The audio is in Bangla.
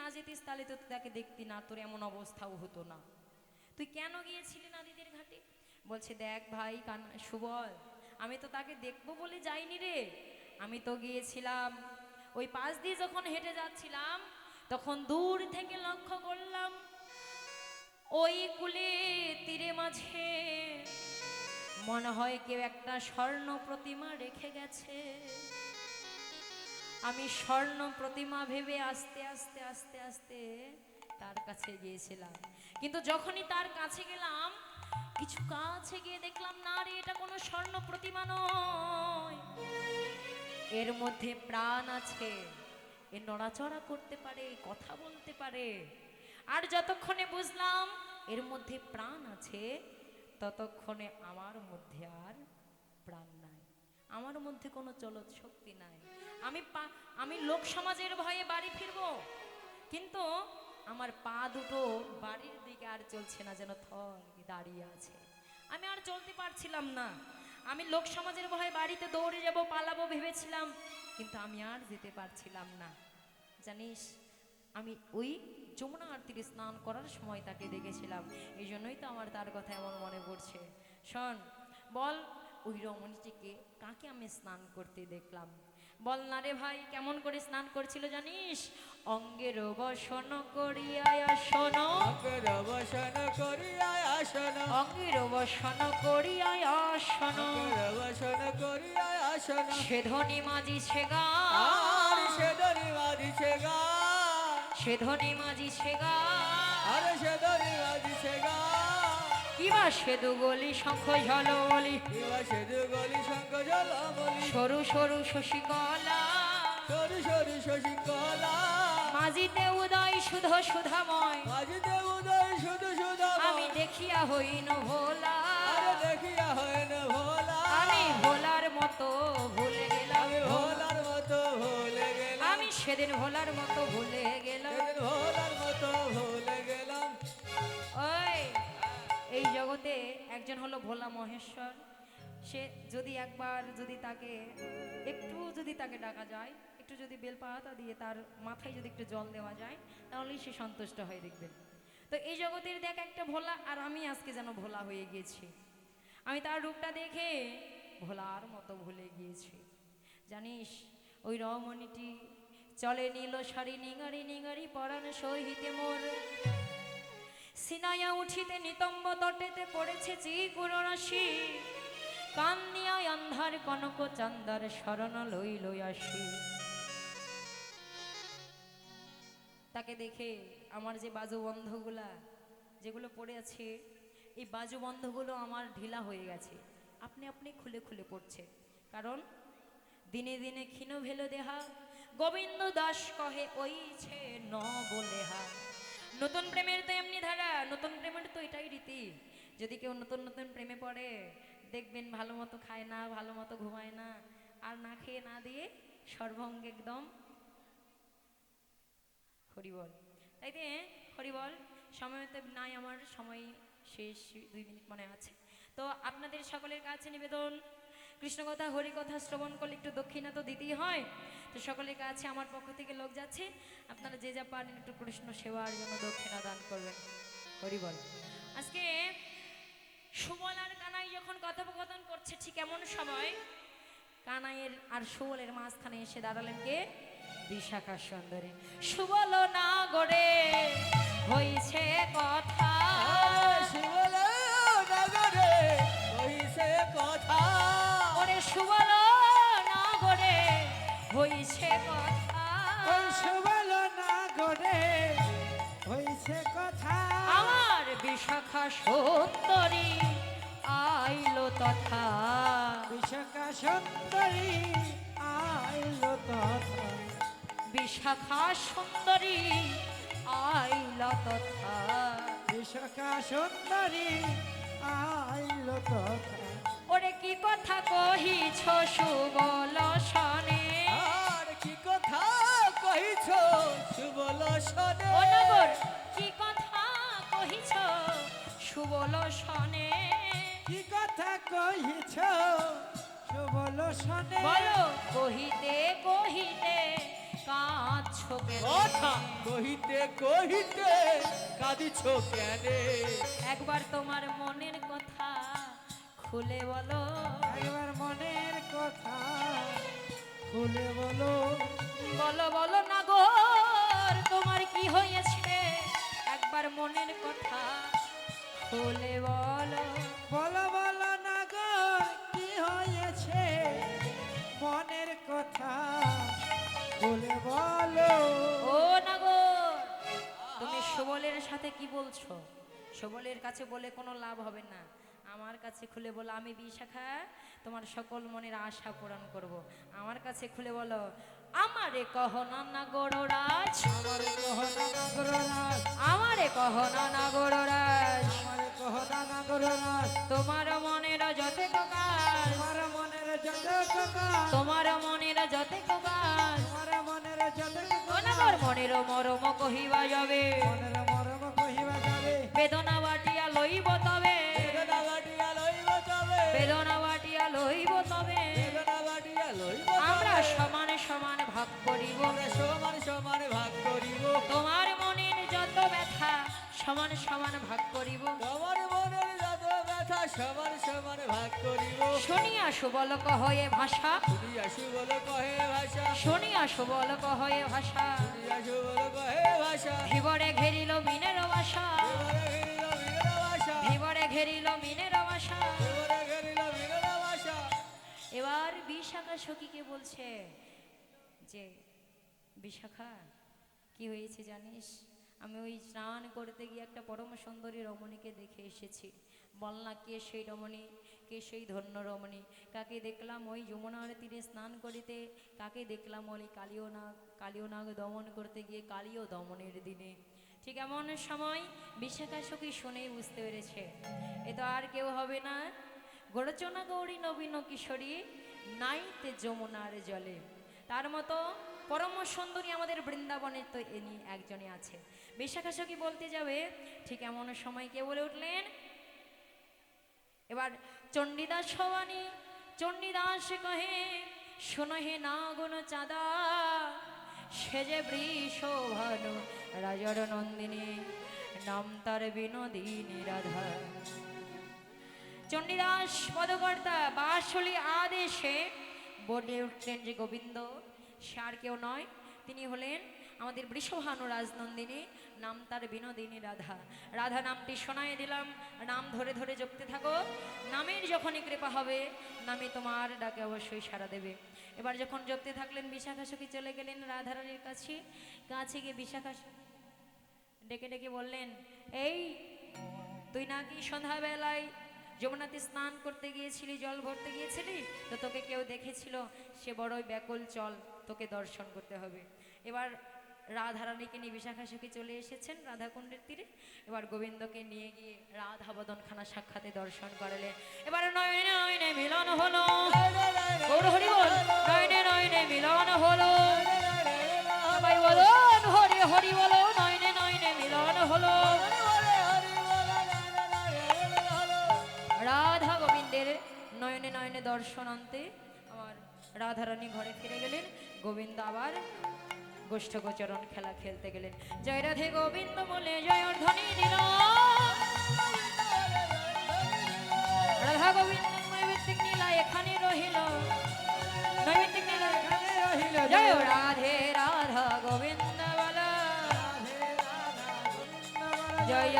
না যেতিস তাহলে তো তাকে দেখতি না, তোর এমন অবস্থাও হতো না। তুই কেন গিয়েছিলি নদীদের ঘাটে? বলছে দেখ ভাই সুবল, আমি তো তাকে দেখবো বলে যাইনি রে। আমি তো গিয়েছিলাম ওই পাশ দিয়ে যখন হেঁটে যাচ্ছিলাম তখন দূর থেকে লক্ষ্য করলাম ওই কুলে তীরে মাঝে মনে হয় কেউ একটা স্বর্ণ প্রতিমা রেখে গেছে। আমি স্বর্ণ প্রতিমা ভেবে আস্তে আস্তে আস্তে আস্তে তার কাছে গিয়েছিলাম, কিন্তু যখনই তার কাছে গেলাম কিছু কাছে গিয়ে দেখলাম না রে, এটা কোনো স্বর্ণ প্রতিমা নয়, এর মধ্যে প্রাণ আছে, এ নড়াচড়া করতে পারে, কথা বলতে পারে। আর যতক্ষণে বুঝলাম এর মধ্যে প্রাণ আছে ততক্ষণে আমার মধ্যে আর প্রাণ নাই, আমার মধ্যে কোনো চলৎ শক্তি নাই। আমি লোক সমাজের ভয়ে বাড়ি ফিরবো, কিন্তু আমার পা দুটো বাড়ির দিকে আর চলছে না, যেন থর দাঁড়িয়ে আছে। আমি আর চলতে পারছিলাম না। আমি লোক সমাজের ভয়ে বাড়িতে দৌড়ে যাব, পালাবো ভেবেছিলাম, কিন্তু আমি আর যেতে পারছিলাম না। জানিস, আমি ওই যমুনা আরতির স্নান করার সময় তাকে দেখেছিলাম, এই জন্যই তো আমার তার কথা এমন মনে পড়ছে। শোন, বল ওই রমণীটিকে কাকে আমি স্নান করতে দেখলাম? বল না রে ভাই, কেমন করে স্নান করছিল জানিস? অঙ্গের বসন করিয়া আসন, অঙ্গের বসন করিয়া আসন, অঙ্গের বসন করিয়া আসন, অঙ্গের বসন করিয়া আসন, সেধনি মাজিছে গা, আর সেদরি বাজিছে গা, সেধনি মাজিছে গা, আর সেদরি বাজিছে গা, কিবা সেদু গলি শঙ্খ ঝলবলি, কিবা সেদু গলি শঙ্খ জলবলি, সরু সরু শশিকলা, সরু সরু শশিকলা, মাঝিতে উদয় সুধ সুধাময়, মাঝিতে উদয় শুধু শুধু আমি দেখিয়া হইন ভোলা, আরে দেখিয়া হয় না ভোলা, আমি ভোলার মতো ভুলে গেলাম, আমি ভোলার মতো ভুলে গেলাম, আমি সেদিন ভোলার মতো ভুলে গেলাম। সেদিন ভোলার মতো ভুলে গেলাম। ওই এই জগতে একজন হলো ভোলা মহেশ্বর। সে যদি একবার যদি তাকে একটু যদি তাকে ডাকা যায়, একটু যদি বেলপাতা দিয়ে তার মাথায় যদি একটু জল দেওয়া যায়, তাহলেই সে সন্তুষ্ট হয়ে দেখবেন। তো এই জগতের দেখ একটা ভোলা, আর আমি আজকে যেন ভোলা হয়ে গিয়েছি। আমি তার রূপটা দেখে ভোলার মতো ভুলে গিয়েছি। জানিস, ওই রমণীটি চলে নীল শাড়ি নিঙারি নিঙারি পরাণ সহিতে মোর, সিনায়া উঠিতে নিতম্ব তটেতে পড়েছে চিকুর রাশি, কান্দিয়া অন্ধার কনক চান্দার শরণ লইল আসি। তাকে দেখে আমার যে বাজু বন্ধগুলা যেগুলো পড়ে আছে, এই বাজু বন্ধগুলো আমার ঢিলা হয়ে গেছে, আপনি আপনি খুলে খুলে পড়ছে। কারণ দিনে দিনে ক্ষীণ ভেল দেহা, গোবিন্দ দাস কহে ওইছে ন বলেহা। নতুন প্রেমের তো এমনি ধারা, নতুন প্রেমের তো এটাই রীতি। যদি কেউ নতুন নতুন প্রেমে পড়ে, দেখবেন ভালো মতো খায় না, ভালো মতো ঘুমায় না, আর না খেয়ে না দিয়ে সর্বঙ্গে একদম হরিবল। তাইতে হরিবল, সময় তো নাই, আমার সময় শেষ, 2 মিনিট মনে আছে। তো আপনাদের সকলের কাছে নিবেদন, কৃষ্ণকথা হরিকথা শ্রবণ করলে একটু দক্ষিণা তো দিতেই হয়। তো সকলের কাছে আমার পক্ষ থেকে লোক যাচ্ছে, আপনারা যে যা পারেন একটু কৃষ্ণ সেবার জন্য দক্ষিণা দান করবেন। হরিবল। আজকে সুবল আর কানাই যখন কথোপকথন করছে, ঠিক এমন সময় কানাইয়ের আর সুবলের মাঝখানে এসে দাঁড়ালেন কে? বিশাখা সুন্দরী। সুবল না গড়ে হইছে কথা, শিবলে নগরে কইছে কথা, ওরে সুবল না গড়ে হইছে কথা, ওই সুবল না গড়ে হইছে কথা, আমার বিশাখা সুন্দরী আইলো তথা, বিশাখা সুন্দরী আইলো তথা, বিশাখা সুন্দরী আইলো তথা, বিশাখা সুন্দরী আইলো তথা, ওরে কি কথা কহিছ সুবল সনে, আর কি কথা কইছ সুবল সনে, ও নগর কি কথা কহিছ সুবল সনে, কি কথা কহিছ সুবল সনে, বলো কহিতে কহিতে কাঁদছো কেন কথা কহিতে কহিতে কাঁদিছ কেনে একবার তোমার মনের কথা খুলে বলো একবার মনের কথা খুলে বলো বলো বলো নাগর তোমার কি হয়েছে একবার মনের কথা খুলে বলো বলো বলো নাগর কি হয়েছে মনের কথা খুলে বলো ও নাগর তুমি সুবলের সাথে কি বলছো সুবলের কাছে বলে কোনো লাভ হবে না আমার কাছে খুলে বলো আমি বিশাখা তোমার সকল মনের আশা পূরণ করব আমার কাছে খুলে বলো আমারে কহনা নাগররাজ আমারে কহনা নাগররাজ আমারে কহনা নাগররাজ আমারে কহনা নাগররাজ তোমার মনের যতে কাজ তোমার মনের যত কথা তোমার মনের যতে কাজ তোমার মনের যত ও নাগর মনের মরম কহিবা যাবে মনের মরম কহিবা যাবে বেদনা বাটিয়া লইব তবে বেদনা বাটিয়া লইব তবে বেদনা বাটিয়া লইব তবে বেদনা বাটিয়া লইব আমরা সমানে সমান ভাগ করিব আমরা সমান সমান ভাগ করিব তোমার মনের যত ব্যথা সমান সমান ভাগ করিব তোমার মনের যত ব্যথা সমান সমান ভাগ করিব শুনিয়া সুবল কহয়ে ভাষা শুনিয়া সুবল কহে ভাষা শুনিয়া সুবল কহয়ে ভাষা শুনিয়া সুবল কহে ভাষা ভিবরে ঘেরিল মিনের বাসা এবারে ঘেরিল বীরের ভাষা ভিবরে ঘেরিল মিনের বাসা এবারে ঘেরিল বীরের ভাষা এবার বিশাখা সখীকে বলছে যে বিশাখা কি হয়েছে জানিস আমি ওই স্নান করতে গিয়ে একটা পরম সুন্দরী রমণীকে দেখে এসেছি বল না কে সেই রমণী কে সেই ধন্য রমণী কাকে দেখলাম ওই যমুনার তীরে স্নান করিতে কাকে দেখলাম ওই কালীয় নাগ দমন করতে গিয়ে কালীয় দমনের দিনে ঠিক এমন সময় বিশাখা সখী শুনেই বুঝতে পেরেছে এ তো আর কেউ হবে না গড়চনা গৌরী নবীন কিশোরী নাইতে যমুনার জলে তার মতো পরম সুন্দরী আমাদের বৃন্দাবনের তো এনি একজনই আছে বিশাখা সখী বলতে যাবে ঠিক এমন সময় কে বলে উঠলেন এবার চণ্ডীদাস ভবানী চণ্ডীদাস কহে শোনো হে না গুণ চাঁদা সেজে বৃষ ভানু রাজর নন্দিনী নাম তার বিনোদিনী রাধা চণ্ডীদাস পদকর্তা বাসলি আদেশে বলে উঠলেন যে গোবিন্দ সে আর কেউ নয় তিনি হলেন আমাদের বৃষভানু রাজনন্দিনী নাম তার বিনোদিনী রাধা রাধা নামটি শোনায় দিলাম নাম ধরে ধরে জপতে থাকো নামের যখনই কৃপা হবে নামে তোমার ডাকে অবশ্যই সাড়া দেবে এবার যখন জপতে থাকলেন বিশাখা সখী চলে গেলেন রাধারানীর কাছে কাছে গিয়ে বিশাখা ডেকে ডেকে বললেন এই তুই নাকি সন্ধ্যাবেলায় যমুনাতে স্নান করতে গিয়েছিলি জল ভরতে গিয়েছিলি তো তোকে কেউ দেখেছিল সে বড়ই ব্যাকুল চল তোকে দর্শন করতে হবে এবার রাধারানীকে নিয়ে বিশাখা সখী চলে এসেছেন রাধাকুণ্ডের তীরে এবার গোবিন্দকে নিয়ে গিয়ে রাধা বদনখানা সাক্ষাতে দর্শন করালেন এবার নয়নে নয়নে মিলন হলো গৌর হরি বল নয়নে নয়নে মিলন হলো সবাই বলুন হরি হরি বলো নয়নে নয়নে মিলন হলো রাধা গোবিন্দের নয়নে নয়নে দর্শন আনতে আমার রাধারানী ঘরে ফিরে গেলেন গোবিন্দ আবার গোষ্ঠগোচরণ খেলা খেলতে গেলেন জয় রাধে গোবিন্দ বলে জয় ধ্বনি দিল রাধা গোবিন্দ নৈমিত্তিক নীলা এখানে রহিল নৈমিত্তিক নীলা এখানে রহিল জয় রাধে রাধা গোবিন্দ বলা জয়